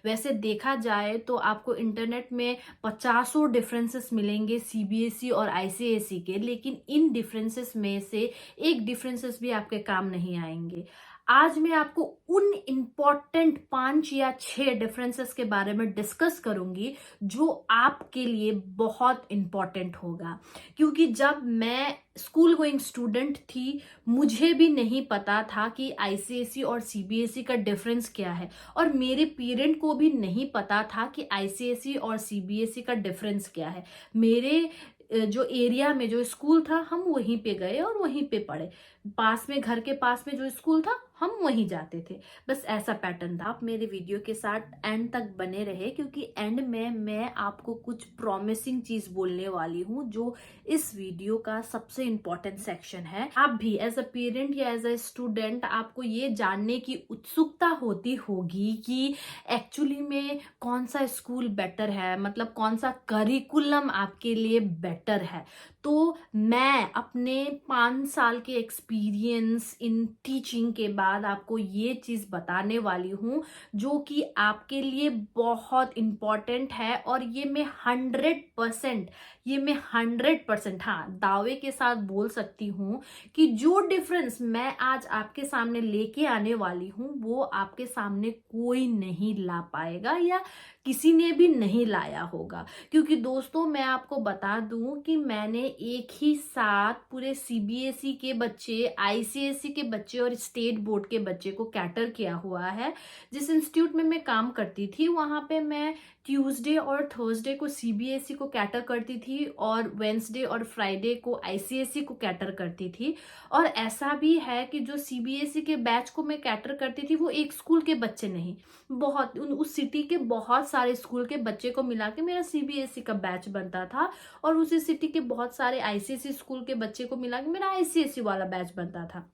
वैसे देखा जाए तो आपको इंटरनेट में पचासों डिफरेंसेस मिलेंगे सीबीएसई और आईसीएसई के, लेकिन इन डिफरेंसेस में से एक डिफरेंसेस भी आपके काम नहीं आएंगे। आज मैं आपको उन इम्पॉर्टेंट 5 या 6 डिफरेंसेस के बारे में डिस्कस करूंगी जो आपके लिए बहुत इम्पॉर्टेंट होगा। क्योंकि जब मैं स्कूल गोइंग स्टूडेंट थी, मुझे भी नहीं पता था कि आईसीएसई और सीबीएसई का डिफरेंस क्या है, और मेरे पेरेंट को भी नहीं पता था कि आईसीएसई और सीबीएसई का डिफरेंस क्या है। मेरे जो एरिया में जो स्कूल था, हम वहीं पे गए और वहीं पे पढ़े। पास में, घर के पास में जो स्कूल था, हम वहीं जाते थे। बस ऐसा पैटर्न था। आप मेरे वीडियो के साथ एंड तक बने रहे, क्योंकि एंड में मैं आपको कुछ प्रॉमिसिंग चीज बोलने वाली हूँ जो इस वीडियो का सबसे इंपॉर्टेंट सेक्शन है। आप भी एज अ पेरेंट या एज अ स्टूडेंट, आपको ये जानने की उत्सुकता होती होगी कि एक्चुअली में कौन सा स्कूल बेटर है, मतलब कौन सा करिकुलम आपके लिए बेटर है। तो मैं अपने 5 साल के एक्सपीरियंस इन टीचिंग के बाद आपको ये चीज बताने वाली हूँ जो कि आपके लिए बहुत इंपॉर्टेंट है। और ये मैं 100%, हाँ, दावे के साथ बोल सकती हूँ कि जो डिफरेंस मैं आज आपके सामने लेके आने वाली हूँ वो आपके सामने कोई नहीं ला पाएगा, या किसी ने भी नहीं लाया होगा। क्योंकि दोस्तों, मैं आपको बता दूं कि मैंने एक ही साथ पूरे सीबीएसई के बच्चे, आईसीएसई के बच्चे और स्टेट बोर्ड के बच्चे को कैटर किया हुआ है। जिस इंस्टीट्यूट में मैं काम करती थी, वहां पे मैं ट्यूसडे और थर्सडे को सीबीएसई को कैटर करती थी और वेंसडे और फ्राइडे को आईसीएसई को कैटर करती थी। और ऐसा भी है कि जो सीबीएसई के बैच को मैं कैटर करती थी, वो एक स्कूल के बच्चे नहीं, बहुत उस सिटी के बहुत सारे स्कूल के बच्चे को मिला के मेरा सीबीएसई का बैच बनता था, और उसी सिटी के बहुत सारे आईसीएसई स्कूल के बच्चे को मिला के मेरा आईसीएसई वाला बैच बनता था।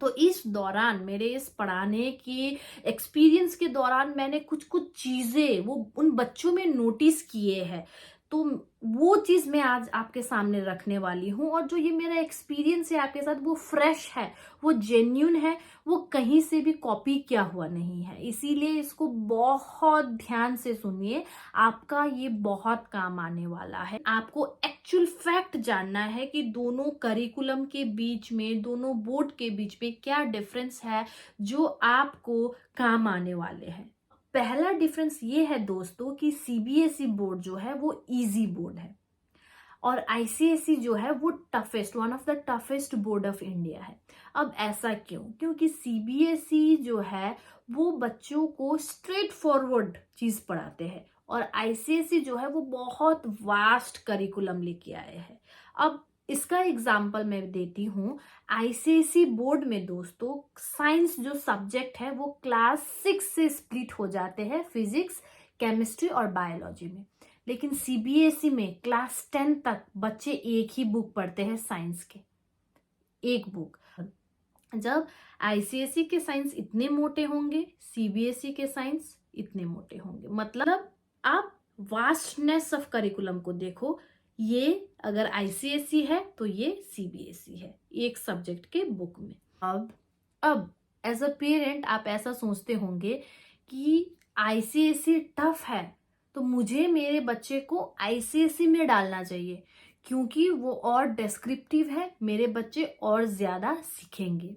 तो इस दौरान, मेरे इस पढ़ाने की एक्सपीरियंस के दौरान, मैंने कुछ कुछ चीजें वो उन बच्चों में नोटिस किए हैं। तो वो चीज मैं आज आपके सामने रखने वाली हूँ, और जो ये मेरा एक्सपीरियंस है आपके साथ, वो फ्रेश है, वो जेन्यून है, वो कहीं से भी कॉपी किया हुआ नहीं है। इसीलिए इसको बहुत ध्यान से सुनिए, आपका ये बहुत काम आने वाला है। आपको एक्चुअल फैक्ट जानना है कि दोनों करिकुलम के बीच में, दोनों बोर्ड के बीच में क्या डिफरेंस है जो आपको काम आने वाले हैं। पहला डिफरेंस ये है दोस्तों कि सीबीएसई बोर्ड जो है वो इजी बोर्ड है, और आईसीएसई जो है वो toughest, one of the toughest board of India है। अब ऐसा क्यों? क्योंकि सीबीएसई जो है वो बच्चों को स्ट्रेट फॉरवर्ड चीज पढ़ाते हैं, और आईसीएसई जो है वो बहुत वास्ट करिकुलम लेके आए हैं। अब इसका एग्जाम्पल मैं देती हूँ। आईसीएसई बोर्ड में दोस्तों, साइंस जो सब्जेक्ट है वो क्लास 6 से स्प्लिट हो जाते हैं, फिजिक्स, केमिस्ट्री और बायोलॉजी में। लेकिन सीबीएसई में क्लास 10 तक बच्चे एक ही बुक पढ़ते हैं साइंस के, एक बुक। जब आईसीएसई के साइंस इतने मोटे होंगे, सीबीएसई के साइंस इतने मोटे होंगे। मतलब आप वास्टनेस ऑफ करिकुलम को देखो। ये अगर आईसीएसई है तो ये सीबीएसई है, एक सब्जेक्ट के बुक में। अब एज अ पेरेंट आप ऐसा सोचते होंगे कि आईसीएसई टफ है, तो मुझे मेरे बच्चे को आईसीएसई में डालना चाहिए क्योंकि वो और डिस्क्रिप्टिव है, मेरे बच्चे और ज्यादा सीखेंगे।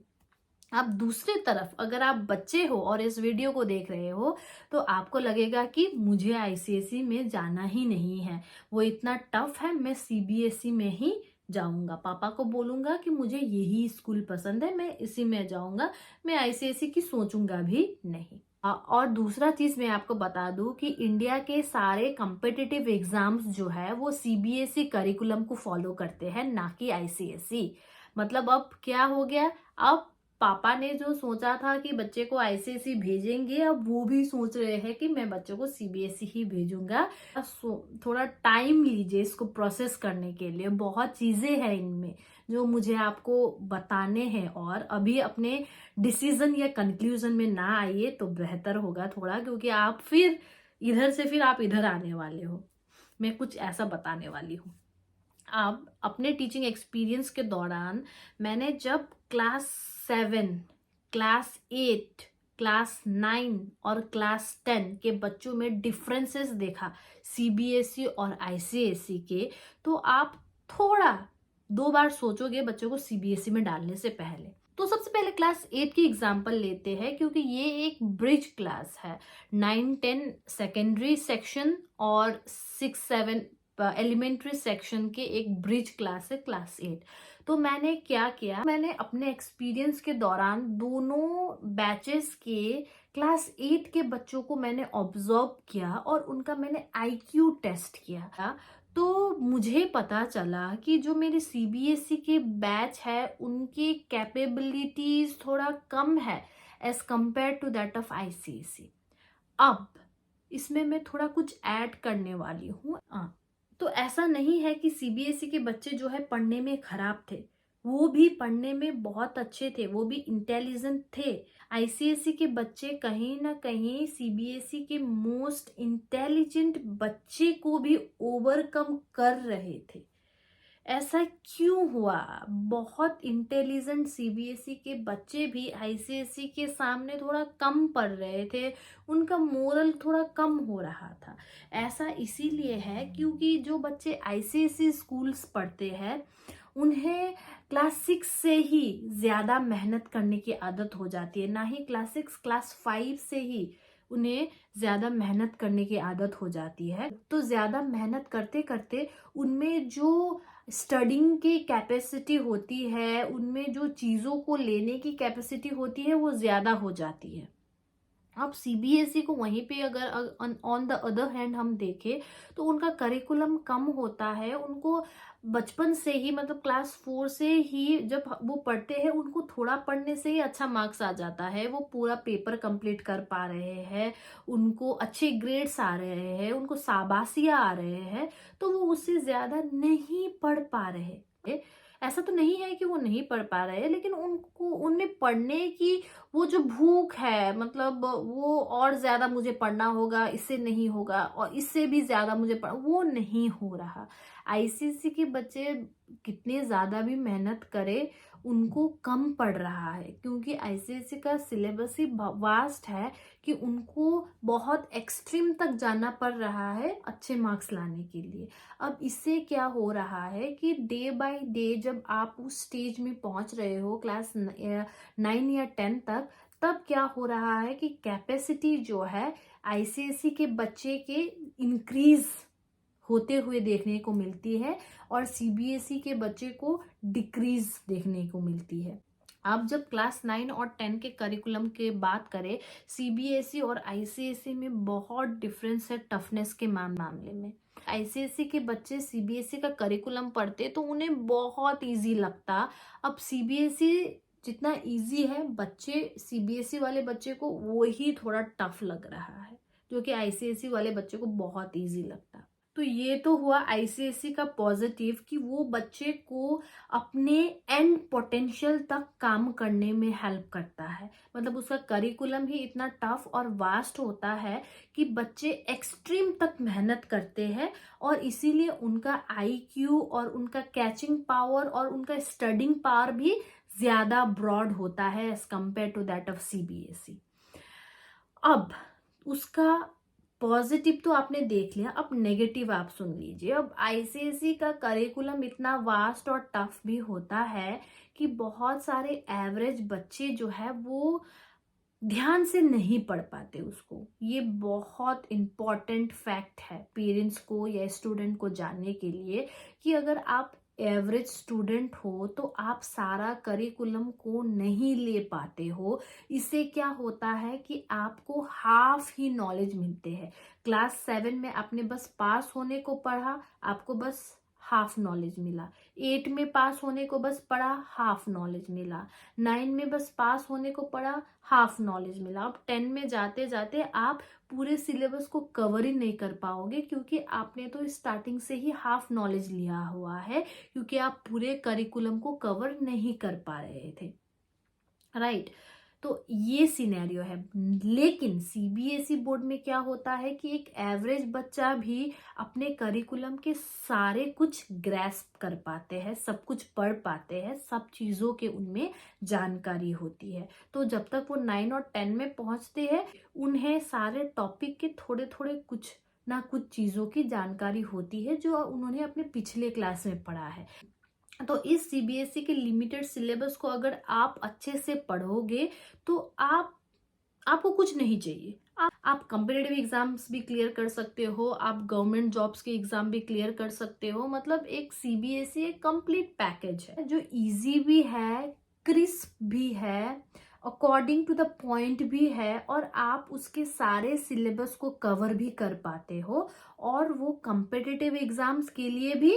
अब दूसरी तरफ अगर आप बच्चे हो और इस वीडियो को देख रहे हो, तो आपको लगेगा कि मुझे आईसीएसई में जाना ही नहीं है, वो इतना टफ है, मैं सीबीएसई में ही जाऊंगा। पापा को बोलूंगा कि मुझे यही स्कूल पसंद है, मैं इसी में जाऊंगा, मैं आईसीएसई की सोचूंगा भी नहीं। और दूसरा चीज मैं आपको बता दूं कि इंडिया के सारे कॉम्पिटिटिव एग्जाम्स जो है वो सीबीएसई करिकुलम को फॉलो करते हैं, ना कि आईसीएसई। मतलब अब क्या हो गया, अब पापा ने जो सोचा था कि बच्चे को आईसीएसई भेजेंगे, अब वो भी सोच रहे हैं कि मैं बच्चों को सीबीएसई ही भेजूंगा। थोड़ा टाइम लीजिए इसको प्रोसेस करने के लिए, बहुत चीजें हैं इनमें जो मुझे आपको बताने हैं, और अभी अपने डिसीजन या कंक्लूजन में ना आइए तो बेहतर होगा थोड़ा, क्योंकि आप फिर इधर से फिर आप इधर आने वाले हो। मैं कुछ ऐसा बताने वाली हूँ। अब अपने टीचिंग एक्सपीरियंस के दौरान मैंने जब क्लास 7, क्लास 8 क्लास 9 और क्लास 10 के बच्चों में डिफरेंसेस देखा सीबीएसई और आईसीएसई के, तो आप थोड़ा 2 बार सोचोगे बच्चों को सीबीएसई में डालने से पहले। तो सबसे पहले क्लास 8 की एग्जाम्पल लेते हैं, क्योंकि ये एक ब्रिज क्लास है। 9-10 सेकेंडरी सेक्शन और 6-7 एलिमेंट्री सेक्शन के एक ब्रिज क्लास है क्लास 8। तो मैंने क्या किया, मैंने अपने एक्सपीरियंस के दौरान दोनों बैचेस के क्लास 8 के बच्चों को मैंने ऑब्जर्व किया और उनका मैंने आईक्यू टेस्ट किया। तो मुझे पता चला कि जो मेरे सीबीएसई के बैच है उनकी कैपेबिलिटीज थोड़ा कम है as compare to that of ICSE. अब इसमें मैं थोड़ा कुछ ऐड करने वाली हूँ। तो ऐसा नहीं है कि सीबीएसई के बच्चे जो है पढ़ने में खराब थे, वो भी पढ़ने में बहुत अच्छे थे, वो भी इंटेलिजेंट थे। आईसीएसई के बच्चे कहीं ना कहीं सीबीएसई के मोस्ट इंटेलिजेंट बच्चे को भी ओवरकम कर रहे थे। ऐसा क्यों हुआ? बहुत इंटेलिजेंट सीबीएसई के बच्चे भी आईसीएसई के सामने थोड़ा कम पढ़ रहे थे, उनका मोरल थोड़ा कम हो रहा था। ऐसा इसीलिए है क्योंकि जो बच्चे आईसीएसई स्कूल्स पढ़ते हैं उन्हें क्लास 6 से ही ज़्यादा मेहनत करने की आदत हो जाती है, ना ही क्लास 6 क्लास 5 से ही उन्हें ज़्यादा मेहनत करने की आदत हो जाती है। तो ज़्यादा मेहनत करते करते उनमें जो स्टडिंग की कैपेसिटी होती है, उनमें जो चीज़ों को लेने की कैपेसिटी होती है वो ज़्यादा हो जाती है। अब सीबीएसई को वहीं पे अगर ऑन द अदर हैंड हम देखें तो उनका करिकुलम कम होता है। उनको बचपन से ही मतलब क्लास 4 से ही जब वो पढ़ते हैं उनको थोड़ा पढ़ने से ही अच्छा मार्क्स आ जाता है, वो पूरा पेपर कंप्लीट कर पा रहे हैं, उनको अच्छे ग्रेड्स आ रहे हैं, उनको शाबाशियाँ आ रहे हैं, तो वो उससे ज़्यादा नहीं पढ़ पा रहे। ऐसा तो नहीं है कि वो नहीं पढ़ पा रहे, लेकिन उनको उनमें पढ़ने की वो जो भूख है, मतलब वो और ज्यादा मुझे पढ़ना होगा, इससे नहीं होगा और इससे भी ज्यादा मुझे वो नहीं हो रहा। आईसीएसई के बच्चे कितने ज्यादा भी मेहनत करे उनको कम पड़ रहा है, क्योंकि आईसीएसई का सिलेबस ही वास्ट है कि उनको बहुत एक्सट्रीम तक जाना पड़ रहा है अच्छे मार्क्स लाने के लिए। अब इससे क्या हो रहा है कि डे बाय डे जब आप उस स्टेज में पहुंच रहे हो क्लास 9 या 10 तक, तब क्या हो रहा है कि कैपेसिटी जो है आईसीएसई के बच्चे के इंक्रीज होते हुए देखने को मिलती है और सीबीएसई के बच्चे को डिक्रीज देखने को मिलती है। अब जब क्लास 9 और 10 के करिकुलम के बात करें, सीबीएसई और आईसीएसई में बहुत डिफरेंस है टफनेस के मामले में। आईसीएसई के बच्चे सीबीएसई का करिकुलम पढ़ते तो उन्हें बहुत इजी लगता। अब सीबीएसई जितना इजी है, बच्चे सीबीएसई वाले बच्चे को वो ही थोड़ा टफ लग रहा है, जो कि आईसीएसई वाले बच्चे को बहुत इजी लगता। तो ये तो हुआ आईसीएसई का पॉजिटिव कि वो बच्चे को अपने एंड पोटेंशियल तक काम करने में हेल्प करता है। मतलब उसका करिकुलम ही इतना टफ और वास्ट होता है कि बच्चे एक्सट्रीम तक मेहनत करते हैं और इसीलिए उनका आईक्यू और उनका कैचिंग पावर और उनका स्टडिंग पावर भी ज्यादा ब्रॉड होता है as compare to that of CBSE. अब उसका पॉजिटिव तो आपने देख लिया, अब नेगेटिव आप सुन लीजिए। अब आईसीएसई का करिकुलम इतना वास्ट और टफ भी होता है कि बहुत सारे एवरेज बच्चे जो है वो ध्यान से नहीं पढ़ पाते उसको। ये बहुत इम्पॉर्टेंट फैक्ट है पेरेंट्स को या स्टूडेंट को जानने के लिए कि अगर आप एवरेज स्टूडेंट हो तो आप सारा करिकुलम को नहीं ले पाते हो। इससे क्या होता है कि आपको हाफ ही नॉलेज मिलते हैं। क्लास 7 में आपने बस पास होने को पढ़ा, आपको बस हाफ नॉलेज मिला। 8 में पास होने को बस पढ़ा, हाफ नॉलेज मिला। 9 में बस पास होने को पढ़ा, हाफ नॉलेज मिला। अब 10 में जाते जाते आप पूरे सिलेबस को कवर ही नहीं कर पाओगे, क्योंकि आपने तो स्टार्टिंग से ही हाफ नॉलेज लिया हुआ है, क्योंकि आप पूरे करिकुलम को कवर नहीं कर पा रहे थे। राइट। तो ये सिनेरियो है। लेकिन सीबीएसई बोर्ड में क्या होता है कि एक एवरेज बच्चा भी अपने करिकुलम के सारे कुछ ग्रैस्प कर पाते हैं, सब कुछ पढ़ पाते हैं, सब चीज़ों के उनमें जानकारी होती है। तो जब तक वो 9 और 10 में पहुंचते हैं उन्हें सारे टॉपिक के थोड़े थोड़े कुछ ना कुछ चीज़ों की जानकारी होती है जो उन्होंने अपने पिछले क्लास में पढ़ा है। तो इस सीबीएसई के लिमिटेड सिलेबस को अगर आप अच्छे से पढ़ोगे तो आपको कुछ नहीं चाहिए। आप कॉम्पिटिटिव एग्जाम्स भी क्लियर कर सकते हो, आप गवर्नमेंट जॉब्स के एग्जाम भी क्लियर कर सकते हो। मतलब एक सीबीएसई एक कंप्लीट पैकेज है जो इजी भी है, क्रिस्प भी है, अकॉर्डिंग टू द पॉइंट भी है, और आप उसके सारे सिलेबस को कवर भी कर पाते हो, और वो कॉम्पिटिटिव एग्जाम्स के लिए भी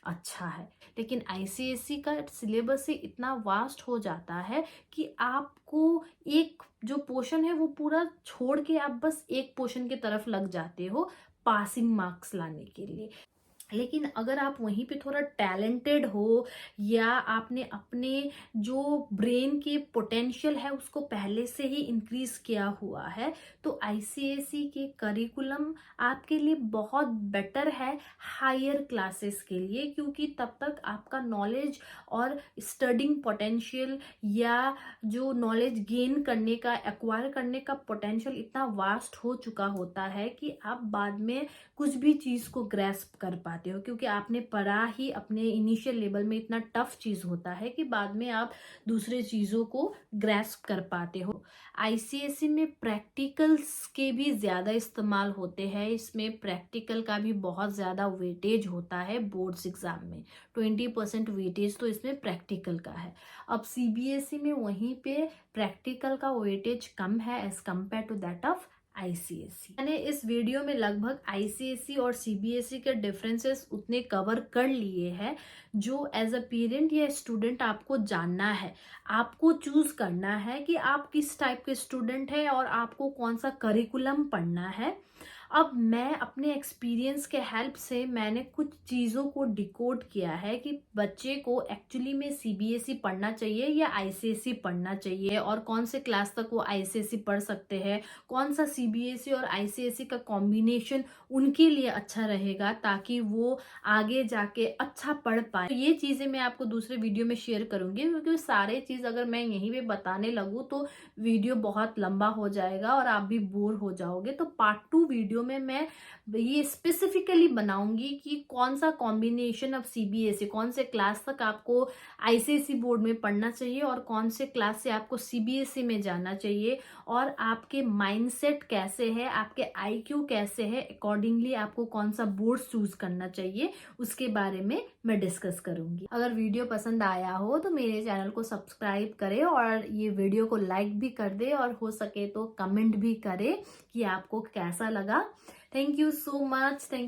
अच्छा है। लेकिन आईसीएसई का सिलेबस ही इतना वास्ट हो जाता है कि आपको एक जो पोर्शन है वो पूरा छोड़ के आप बस एक पोर्शन की तरफ लग जाते हो पासिंग मार्क्स लाने के लिए। लेकिन अगर आप वहीं पे थोड़ा टैलेंटेड हो, या आपने अपने जो ब्रेन के पोटेंशियल है उसको पहले से ही इंक्रीज किया हुआ है, तो आईसीएसई के करिकुलम आपके लिए बहुत बेटर है हायर क्लासेस के लिए, क्योंकि तब तक आपका नॉलेज और स्टडिंग पोटेंशियल या जो नॉलेज गेन करने का, एक्वायर करने का पोटेंशियल इतना वास्ट हो चुका होता है कि आप बाद में कुछ भी चीज़ को ग्रैस्प कर पाते हो, क्योंकि आपने पढ़ा ही अपने इनिशियल लेवल में इतना टफ चीज़ होता है कि बाद में आप दूसरे चीज़ों को ग्रैस्प कर पाते हो। आईसीएसई में प्रैक्टिकल्स के भी ज़्यादा इस्तेमाल होते हैं, इसमें प्रैक्टिकल का भी बहुत ज़्यादा वेटेज होता है। बोर्ड्स एग्जाम में 20% वेटेज तो इसमें प्रैक्टिकल का है। अब सीबीएसई में वहीं पे प्रैक्टिकल का वेटेज कम है as compare to that of ICSE. मैंने इस वीडियो में लगभग आईसीएसई और सीबीएसई के डिफरेंसेस उतने कवर कर लिए हैं जो एज अ पेरेंट या स्टूडेंट आपको जानना है। आपको चूज करना है कि आप किस टाइप के स्टूडेंट हैं और आपको कौन सा करिकुलम पढ़ना है। अब मैं अपने एक्सपीरियंस के हेल्प से मैंने कुछ चीज़ों को डिकोड किया है कि बच्चे को एक्चुअली में सीबीएसई पढ़ना चाहिए या आईसीएसई पढ़ना चाहिए, और कौन से क्लास तक वो आईसीएसई पढ़ सकते हैं, कौन सा सीबीएसई और आईसीएसई का कॉम्बिनेशन उनके लिए अच्छा रहेगा ताकि वो आगे जाके अच्छा पढ़ पाए। तो ये चीज़ें मैं आपको दूसरे वीडियो में शेयर करूंगी, क्योंकि सारे चीज़ अगर मैं यहीं पे बताने लगूँ तो वीडियो बहुत लंबा हो जाएगा और आप भी बोर हो जाओगे। तो पार्ट 2 वीडियो में मैं ये स्पेसिफिकली बनाऊंगी कि कौन सा कॉम्बिनेशन ऑफ सीबीएसई, कौन से क्लास तक आपको आईसीएसई बोर्ड में पढ़ना चाहिए और कौन से क्लास से आपको सीबीएसई में जाना चाहिए, और आपके माइंडसेट कैसे है, आपके आईक्यू कैसे है, अकॉर्डिंगली आपको कौन सा बोर्ड चूज करना चाहिए, उसके बारे में मैं डिस्कस करूंगी। अगर वीडियो पसंद आया हो तो मेरे चैनल को सब्सक्राइब करें और ये वीडियो को लाइक भी कर दे, और हो सके तो कमेंट भी करें कि आपको कैसा लगा। Thank you so much. Thank